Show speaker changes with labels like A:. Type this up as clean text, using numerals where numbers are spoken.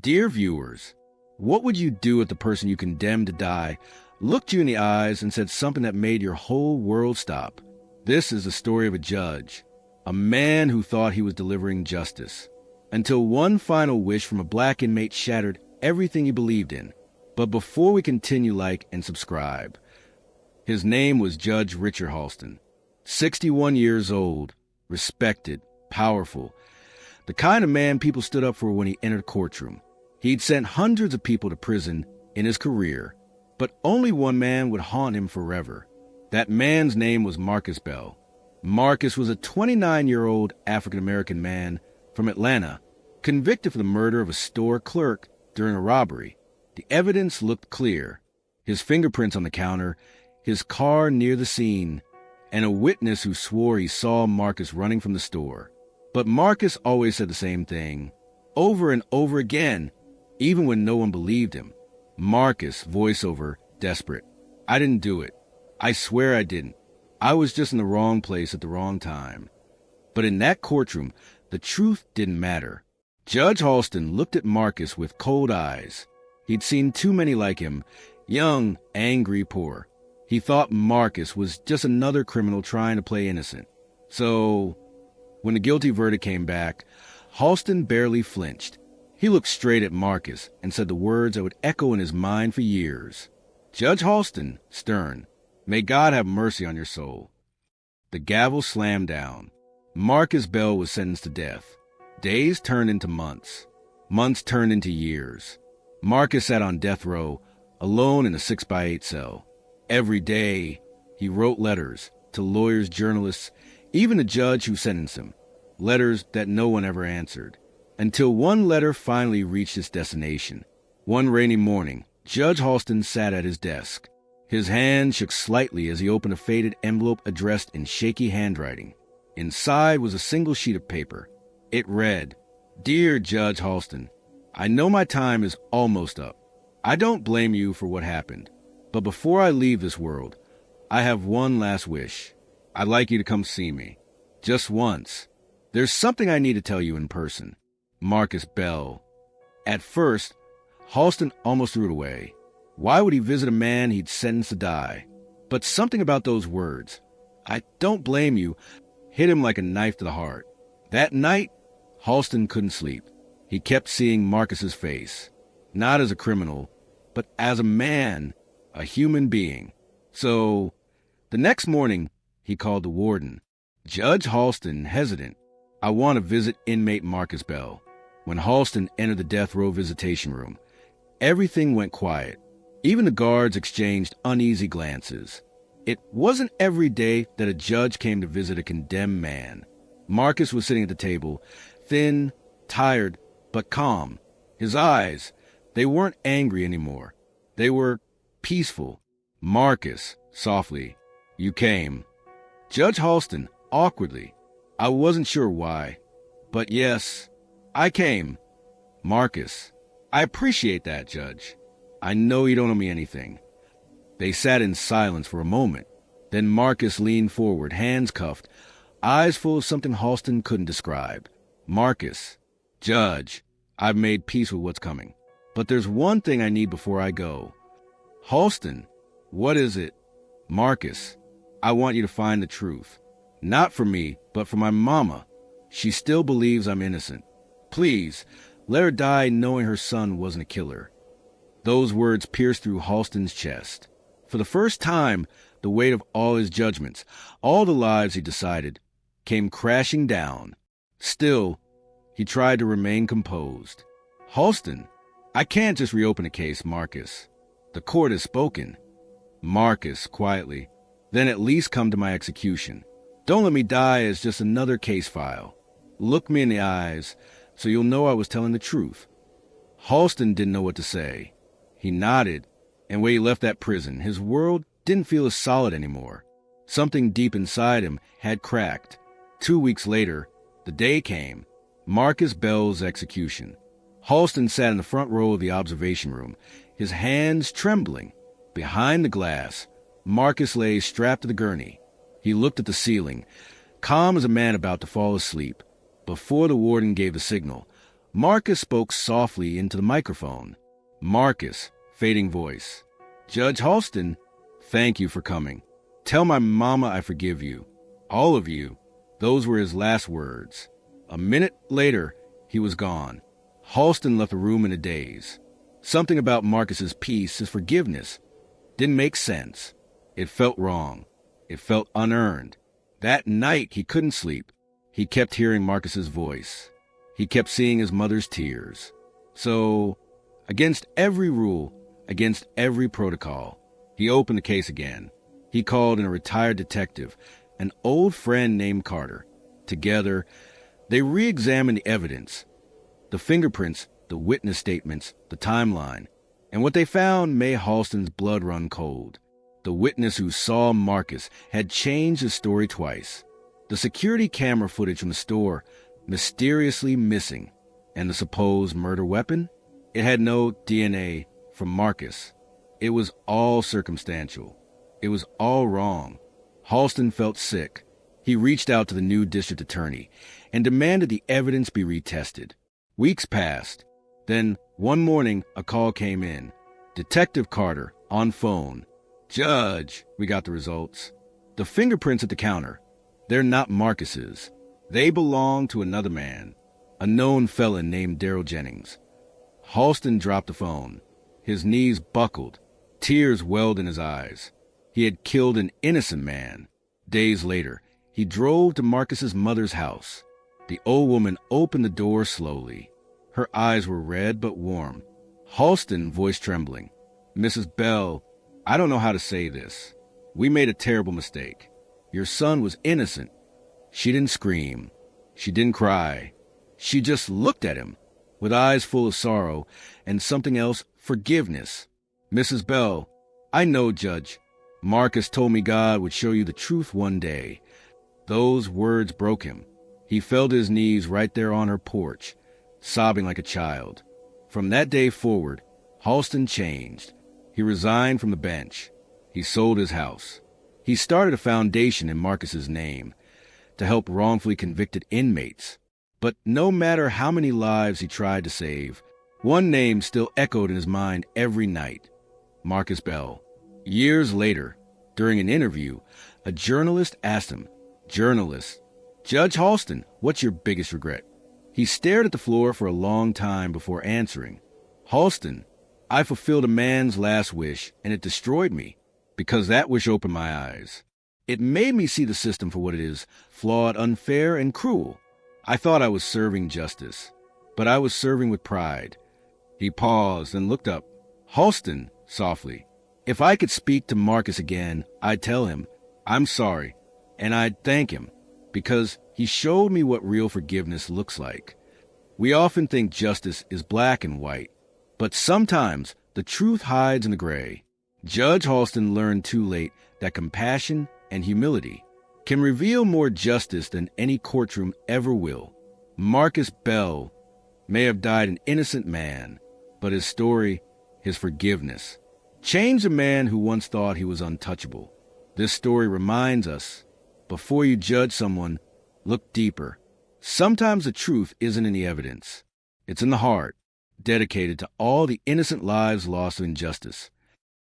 A: Dear viewers, what would you do if the person you condemned to die looked you in the eyes and said something that made your whole world stop? This is the story of a judge, a man who thought he was delivering justice, until one final wish from a black inmate shattered everything he believed in. But before we continue, like and subscribe. His name was Judge Richard Halston, 61 years old, respected, powerful, the kind of man people stood up for when he entered a courtroom. He'd sent hundreds of people to prison in his career, but only one man would haunt him forever. That man's name was Marcus Bell. Marcus was a 29-year-old African-American man from Atlanta, convicted for the murder of a store clerk during a robbery. The evidence looked clear. His fingerprints on the counter, his car near the scene, and a witness who swore he saw Marcus running from the store. But Marcus always said the same thing, over and over again, even when no one believed him. Marcus, voiceover, desperate. I didn't do it. I swear I didn't. I was just in the wrong place at the wrong time. But in that courtroom, the truth didn't matter. Judge Halston looked at Marcus with cold eyes. He'd seen too many like him, young, angry, poor. He thought Marcus was just another criminal trying to play innocent. So, when the guilty verdict came back, Halston barely flinched. He looked straight at Marcus and said the words that would echo in his mind for years. Judge Halston, stern, may God have mercy on your soul. The gavel slammed down. Marcus Bell was sentenced to death. Days turned into months. Months turned into years. Marcus sat on death row, alone in a 6x8 cell. Every day, he wrote letters to lawyers, journalists, even the judge who sentenced him. Letters that no one ever answered. Until one letter finally reached its destination. One rainy morning, Judge Halston sat at his desk. His hand shook slightly as he opened a faded envelope addressed in shaky handwriting. Inside was a single sheet of paper. It read, "Dear Judge Halston, I know my time is almost up. I don't blame you for what happened. But before I leave this world, I have one last wish. I'd like you to come see me. Just once. There's something I need to tell you in person. Marcus Bell." At first, Halston almost threw it away. Why would he visit a man he'd sentenced to die? But something about those words, "I don't blame you," hit him like a knife to the heart. That night, Halston couldn't sleep. He kept seeing Marcus's face, not as a criminal, but as a man, a human being. So, the next morning, he called the warden. "Judge Halston, hesitant. I want to visit inmate Marcus Bell." When Halston entered the death row visitation room, everything went quiet. Even the guards exchanged uneasy glances. It wasn't every day that a judge came to visit a condemned man. Marcus was sitting at the table, thin, tired, but calm. His eyes, they weren't angry anymore. They were peaceful. "Marcus," softly, "you came." Judge Halston, awkwardly, "I wasn't sure why, but yes, I came." "Marcus, I appreciate that, Judge. I know you don't owe me anything." They sat in silence for a moment. Then Marcus leaned forward, hands cuffed, eyes full of something Halston couldn't describe. "Marcus, Judge, I've made peace with what's coming. But there's one thing I need before I go." "Halston, what is it?" "Marcus, I want you to find the truth. Not for me, but for my mama. She still believes I'm innocent. Please, let her die knowing her son wasn't a killer." Those words pierced through Halston's chest. For the first time, the weight of all his judgments, all the lives he decided, came crashing down. Still, he tried to remain composed. "Halston, I can't just reopen a case, Marcus. The court has spoken." "Marcus," quietly, "then at least come to my execution. Don't let me die as just another case file. Look me in the eyes so you'll know I was telling the truth." Halston didn't know what to say. He nodded, and when he left that prison, his world didn't feel as solid anymore. Something deep inside him had cracked. 2 weeks later, the day came, Marcus Bell's execution. Halston sat in the front row of the observation room, his hands trembling. Behind the glass, Marcus lay strapped to the gurney. He looked at the ceiling, calm as a man about to fall asleep. Before the warden gave the signal, Marcus spoke softly into the microphone. Marcus, fading voice. Judge Halston, thank you for coming. Tell my mama I forgive you. All of you. Those were his last words. A minute later, he was gone. Halston left the room in a daze. Something about Marcus's peace, his forgiveness, didn't make sense. It felt wrong. It felt unearned. That night, he couldn't sleep. He kept hearing Marcus's voice. He kept seeing his mother's tears. So, against every rule, against every protocol, he opened the case again. He called in a retired detective, an old friend named Carter. Together, they re-examined the evidence, the fingerprints, the witness statements, the timeline, and what they found made Halston's blood run cold. The witness who saw Marcus had changed his story twice. The security camera footage from the store mysteriously missing, and the supposed murder weapon? It had no DNA from Marcus. It was all circumstantial. It was all wrong. Halston felt sick. He reached out to the new district attorney and demanded the evidence be retested. Weeks passed. Then, one morning, a call came in. Detective Carter, on phone. Judge, we got the results. The fingerprints at the counter, they're not Marcus's. They belong to another man, a known felon named Darrell Jennings. Halston dropped the phone. His knees buckled. Tears welled in his eyes. He had killed an innocent man. Days later, he drove to Marcus's mother's house. The old woman opened the door slowly. Her eyes were red but warm. Halston, voice trembling. Mrs. Bell, I don't know how to say this. We made a terrible mistake. Your son was innocent. She didn't scream. She didn't cry. She just looked at him with eyes full of sorrow and something else, forgiveness. Mrs. Bell, I know, Judge. Marcus told me God would show you the truth one day. Those words broke him. He fell to his knees right there on her porch, sobbing like a child. From that day forward, Halston changed. He resigned from the bench. He sold his house. He started a foundation in Marcus's name to help wrongfully convicted inmates. But no matter how many lives he tried to save, one name still echoed in his mind every night: Marcus Bell. Years later, during an interview, a journalist asked him, Judge Halston, what's your biggest regret? He stared at the floor for a long time before answering. Halston, I fulfilled a man's last wish, and it destroyed me, because that wish opened my eyes. It made me see the system for what it is, flawed, unfair, and cruel. I thought I was serving justice, but I was serving with pride. He paused and looked up. Halston, softly, if I could speak to Marcus again, I'd tell him, I'm sorry, and I'd thank him, because he showed me what real forgiveness looks like. We often think justice is black and white, but sometimes the truth hides in the gray. Judge Halston learned too late that compassion and humility can reveal more justice than any courtroom ever will. Marcus Bell may have died an innocent man, but his story, his forgiveness, changed a man who once thought he was untouchable. This story reminds us, before you judge someone, look deeper. Sometimes the truth isn't in the evidence. It's in the heart, dedicated to all the innocent lives lost to injustice.